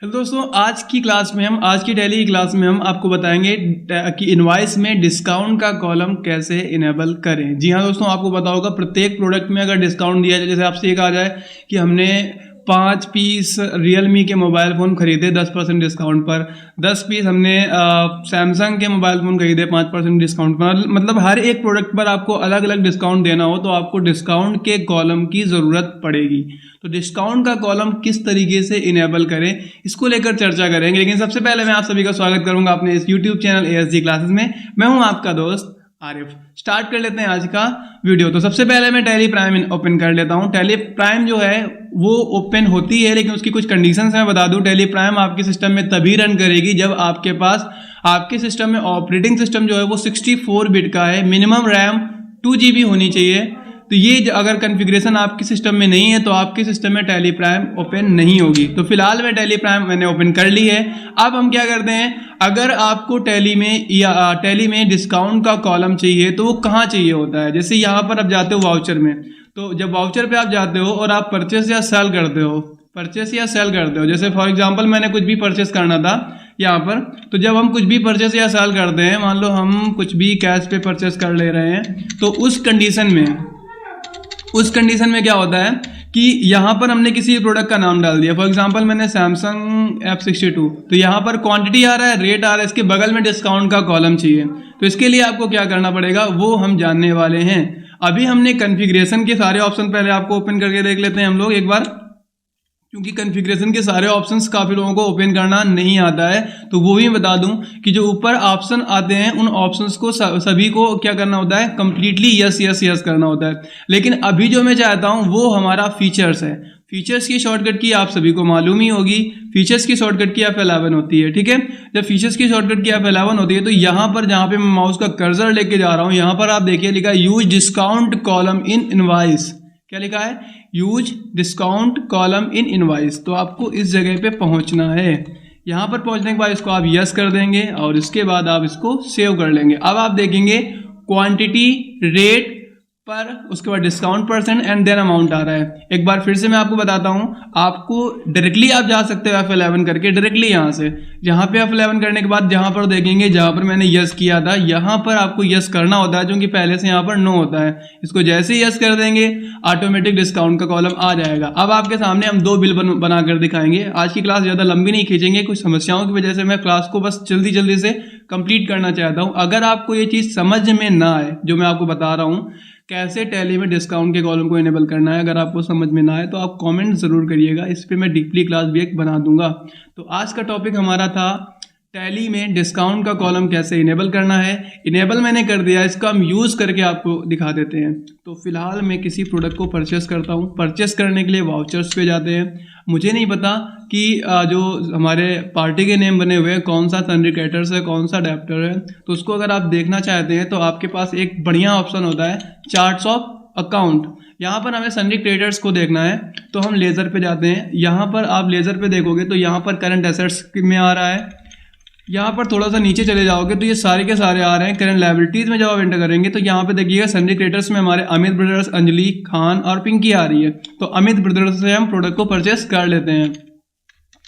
Hello दोस्तों, आज की डेली क्लास में हम आपको बताएंगे कि इनवॉइस में डिस्काउंट का कॉलम कैसे इनेबल करें। जी हाँ दोस्तों, आपको पता होगा प्रत्येक प्रोडक्ट में अगर डिस्काउंट दिया जाए, जैसे आपसे ये कहा जाए कि हमने 5 पीस रियलमी के मोबाइल फ़ोन खरीदे 10% डिस्काउंट पर, 10 पीस हमने सैमसंग के मोबाइल फ़ोन खरीदे 5% डिस्काउंट पर, मतलब हर एक प्रोडक्ट पर आपको अलग अलग डिस्काउंट देना हो तो आपको डिस्काउंट के कॉलम की ज़रूरत पड़ेगी। तो डिस्काउंट का कॉलम किस तरीके से इनेबल करें, इसको लेकर चर्चा करेंगे। लेकिन सबसे पहले मैं आप सभी का स्वागत करूंगा अपने इस YouTube चैनल ASG क्लासेस में। मैं हूं आपका दोस्त आरिफ। स्टार्ट कर लेते हैं आज का वीडियो। तो सबसे पहले मैं टैली प्राइम ओपन कर लेता हूं। टैली प्राइम जो है वो ओपन होती है, लेकिन उसकी कुछ कंडीशंस मैं बता दूं। टैली प्राइम आपके सिस्टम में तभी रन करेगी जब आपके पास आपके सिस्टम में ऑपरेटिंग सिस्टम जो है वो 64 बिट का है, मिनिमम रैम 2 GB होनी चाहिए। तो ये अगर कॉन्फ़िगरेशन आपके सिस्टम में नहीं है तो आपके सिस्टम में टैली प्राइम ओपन नहीं होगी। तो फिलहाल मैं टैली प्राइम मैंने ओपन कर ली है। अब हम क्या करते हैं, अगर आपको टैली में डिस्काउंट का कॉलम चाहिए तो वो कहाँ चाहिए होता है। जैसे यहाँ पर आप जाते हो वाउचर में, तो जब वाउचर पे आप जाते हो और आप परचेस या सेल करते हो, जैसे फॉर एग्जाम्पल मैंने कुछ भी परचेस करना था यहाँ पर, तो जब हम कुछ भी परचेस या सेल करते हैं, मान लो हम कुछ भी कैश पे परचेस कर ले रहे हैं, तो उस कंडीशन में क्या होता है कि यहाँ पर हमने किसी प्रोडक्ट का नाम डाल दिया। फॉर एग्जांपल मैंने सैमसंग F62, तो यहाँ पर क्वांटिटी आ रहा है, रेट आ रहा है, इसके बगल में डिस्काउंट का कॉलम चाहिए। तो इसके लिए आपको क्या करना पड़ेगा वो हम जानने वाले हैं। अभी हमने कॉन्फ़िगरेशन के सारे ऑप्शन पहले आपको ओपन करके देख लेते हैं हम लोग एक बार, क्योंकि कॉन्फ़िगरेशन के सारे ऑप्शंस काफ़ी लोगों को ओपन करना नहीं आता है। तो वो भी बता दूं कि जो ऊपर ऑप्शन आते हैं उन ऑप्शंस को सभी को क्या करना होता है, कंप्लीटली यस यस यस करना होता है। लेकिन अभी जो मैं चाहता हूं वो हमारा फीचर्स है। फीचर्स की शॉर्टकट की आप सभी को मालूम ही होगी। फीचर्स की शॉर्टकट की F11 होती है, ठीक है। जब फीचर्स की शॉर्टकट की F11 होती है तो यहाँ पर जहाँ पे मैं माउस का कर्सर लेके जा रहा हूँ, यहाँ पर आप देखिए लिखा है use discount column in invoice. क्या लिखा है, use discount column in invoice. तो आपको इस जगह पे पहुंचना है। यहाँ पर पहुंचने के बाद इसको आप यस कर देंगे और इसके बाद आप इसको सेव कर लेंगे। अब आप देखेंगे क्वांटिटी, रेट पर, उसके बाद discount percent and then amount आ रहा है। एक बार फिर से मैं आपको बताता हूँ, आपको डायरेक्टली आप जा सकते हो F11 करके डायरेक्टली यहाँ से। यहाँ पे F11 करने के बाद जहाँ पर देखेंगे, जहाँ पर मैंने यस किया था, यहाँ पर आपको यस करना होता है, क्योंकि पहले से यहाँ पर नो होता है। इसको जैसे ही यस कर देंगे ऑटोमेटिक डिस्काउंट का कॉलम आ जाएगा। अब आपके सामने हम 2 बिल बना कर दिखाएंगे। आज की क्लास ज़्यादा लंबी नहीं खींचेंगे, कुछ समस्याओं की वजह से मैं क्लास को बस जल्दी से कंप्लीट करना चाहता हूँ। अगर आपको ये चीज़ समझ में ना आए जो मैं आपको बता रहा हूँ, कैसे टैली में डिस्काउंट के कॉलम को इनेबल करना है, अगर आपको समझ में ना आए तो आप कमेंट ज़रूर करिएगा, इस पर मैं डीपली क्लास भी एक बना दूंगा। तो आज का टॉपिक हमारा था टैली में डिस्काउंट का कॉलम कैसे इनेबल करना है। इनेबल मैंने कर दिया, इसका हम यूज़ करके आपको दिखा देते हैं। तो फिलहाल मैं किसी प्रोडक्ट को परचेस करता हूँ। परचेस करने के लिए वाउचर्स पे जाते हैं। मुझे नहीं पता कि जो हमारे पार्टी के नेम बने हुए हैं कौन सा सनरिकेटर्स है, कौन सा अडेप्टर है, तो उसको अगर आप देखना चाहते हैं तो आपके पास एक बढ़िया ऑप्शन होता है चार्ट्स ऑफ अकाउंट। यहाँ पर हमें सन्ड्री क्रेडिटर्स को देखना है, तो हम लेज़र पे जाते हैं। यहाँ पर आप लेज़र पे देखोगे तो यहाँ पर करंट एसेट्स में आ रहा है। यहाँ पर थोड़ा सा नीचे चले जाओगे तो ये सारे के सारे आ रहे हैं। करंट लायबिलिटीज में जब आप एंटर करेंगे तो यहाँ पे देखिएगा सन्ड्री क्रेडिटर्स में हमारे अमित ब्रदर्स, अंजलि खान और पिंकी आ रही है। तो अमित ब्रदर्स से हम प्रोडक्ट को परचेस कर लेते हैं,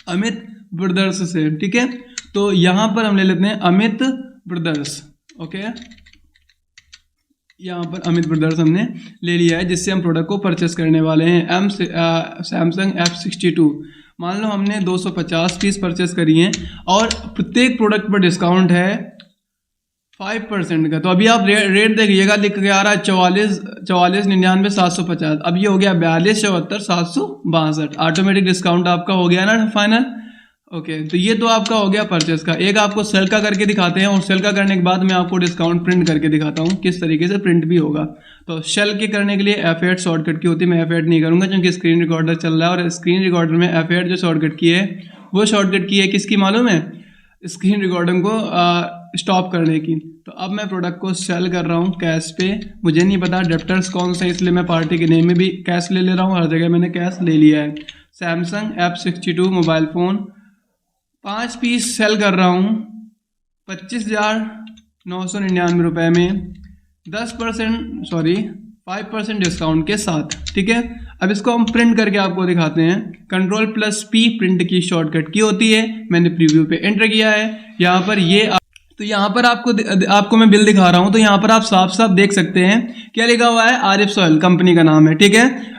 अमित ब्रदर्स से, ठीक है। तो यहाँ पर हम ले लेते हैं अमित ब्रदर्स, ओके। यहाँ पर अमित ब्रदर्स हमने ले लिया है, जिससे हम प्रोडक्ट को परचेस करने वाले हैं। Samsung F62। मान लो हमने 250 पीस परचेस करी हैं और प्रत्येक प्रोडक्ट पर डिस्काउंट है 5% का। तो अभी आप रेट देखिएगा, लिख के आ रहा है 4499 750। अब ये हो गया 4274 762। ऑटोमेटिक डिस्काउंट आपका हो गया ना फाइनल, ओके। तो ये तो आपका हो गया परचेस का। एक आपको सेल का करके दिखाते हैं और सेल का करने के बाद मैं आपको डिस्काउंट प्रिंट करके दिखाता हूँ किस तरीके से प्रिंट भी होगा। तो सेल के करने के लिए F8 शॉर्टकट की होती है। मैं F8 नहीं करूँगा क्योंकि स्क्रीन रिकॉर्डर चल रहा है, और स्क्रीन रिकॉर्डर में F8 जो शॉर्टकट की है वो शॉर्टकट की है किसकी मालूम है, स्क्रीन रिकॉर्डिंग को स्टॉप करने की। तो अब मैं प्रोडक्ट को सेल कर रहा हूँ कैश पे। मुझे नहीं पता अडेप्टर्स कौन से, इसलिए मैं पार्टी के नेम में भी कैश ले रहा हूँ। हर जगह मैंने कैश ले लिया है। Samsung F62 mobile phone 5 piece sale कर रहा हूँ 25,999 रुपये में 5% डिस्काउंट के साथ, ठीक है। अब इसको हम प्रिंट करके आपको दिखाते हैं। Ctrl+P प्रिंट की शॉर्टकट की होती है, मैंने प्रीव्यू पे एंटर किया है। यहाँ पर ये तो यहाँ पर आपको मैं बिल दिखा रहा हूँ, तो यहाँ पर आप साफ साफ देख सकते हैं क्या लिखा हुआ है, आरिफ सॉइल कंपनी का नाम है, ठीक है।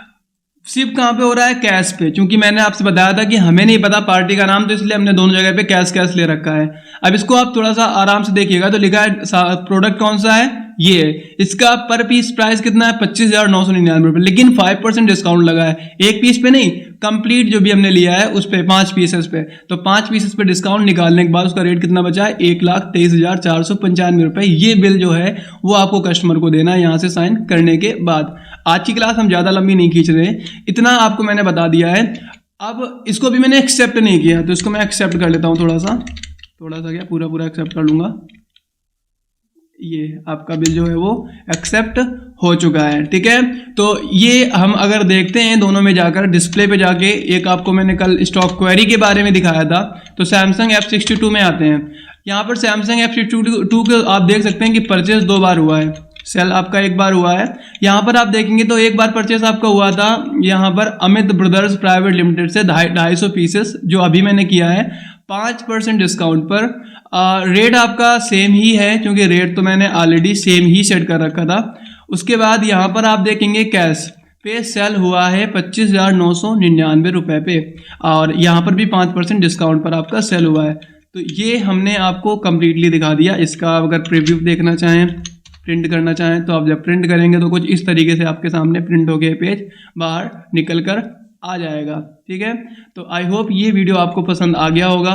शिप कहाँ पे हो रहा है, कैश पे, क्योंकि मैंने आपसे बताया था कि हमें नहीं पता पार्टी का नाम, तो इसलिए हमने दोनों जगह पे कैश ले रखा है। अब इसको आप थोड़ा सा आराम से देखिएगा तो लिखा है प्रोडक्ट कौन सा है, ये है। इसका पर पीस प्राइस कितना है, 25,999 रुपए, लेकिन 5% डिस्काउंट लगा है। एक पीस पे नहीं, कंप्लीट जो भी हमने लिया है उस पे 5 पीसेस पे, तो 5 पीसेस पे डिस्काउंट निकालने के बाद उसका रेट कितना बचा है, 1,23,495 रुपए। ये बिल जो है वो आपको कस्टमर को देना है यहाँ से साइन करने के बाद। आज की क्लास हम ज़्यादा लंबी नहीं खींच रहे, इतना आपको मैंने बता दिया है। अब इसको भी मैंने एक्सेप्ट नहीं किया, तो इसको मैं एक्सेप्ट कर लेता हूँ थोड़ा सा क्या, पूरा एक्सेप्ट कर लूँगा। ये आपका बिल जो है वो एक्सेप्ट हो चुका है, ठीक है। तो ये हम अगर देखते हैं दोनों में जाकर डिस्प्ले पे जाके, एक आपको मैंने कल स्टॉक क्वेरी के बारे में दिखाया था, तो सैमसंग F62 में आते हैं। यहाँ पर सैमसंग F62 के आप देख सकते हैं कि परचेज 2 बार हुआ है, सेल आपका 1 बार हुआ है। यहाँ पर आप देखेंगे तो 1 बार परचेस आपका हुआ था यहाँ पर अमित ब्रदर्स प्राइवेट लिमिटेड से 250 पीसेस, जो अभी मैंने किया है 5% डिस्काउंट पर। रेट आपका सेम ही है, क्योंकि रेट तो मैंने ऑलरेडी सेम ही सेट कर रखा था। उसके बाद यहाँ पर आप देखेंगे कैश पे सेल हुआ है 25,999 रुपए पे, और यहाँ पर भी 5% डिस्काउंट पर आपका सेल हुआ है। तो ये हमने आपको कंप्लीटली दिखा दिया। इसका अगर प्रीव्यू देखना चाहें, प्रिंट करना चाहें, तो आप जब प्रिंट करेंगे तो कुछ इस तरीके से आपके सामने प्रिंट होके पेज बाहर निकल कर आ जाएगा, ठीक है। तो आई होप ये वीडियो आपको पसंद आ गया होगा।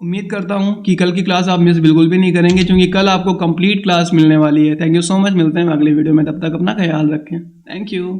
उम्मीद करता हूँ कि कल की क्लास आप मिस बिल्कुल भी नहीं करेंगे, क्योंकि कल आपको कंप्लीट क्लास मिलने वाली है। थैंक यू सो मच, मिलते हैं अगले वीडियो में, तब तक अपना ख्याल रखें। Thank you.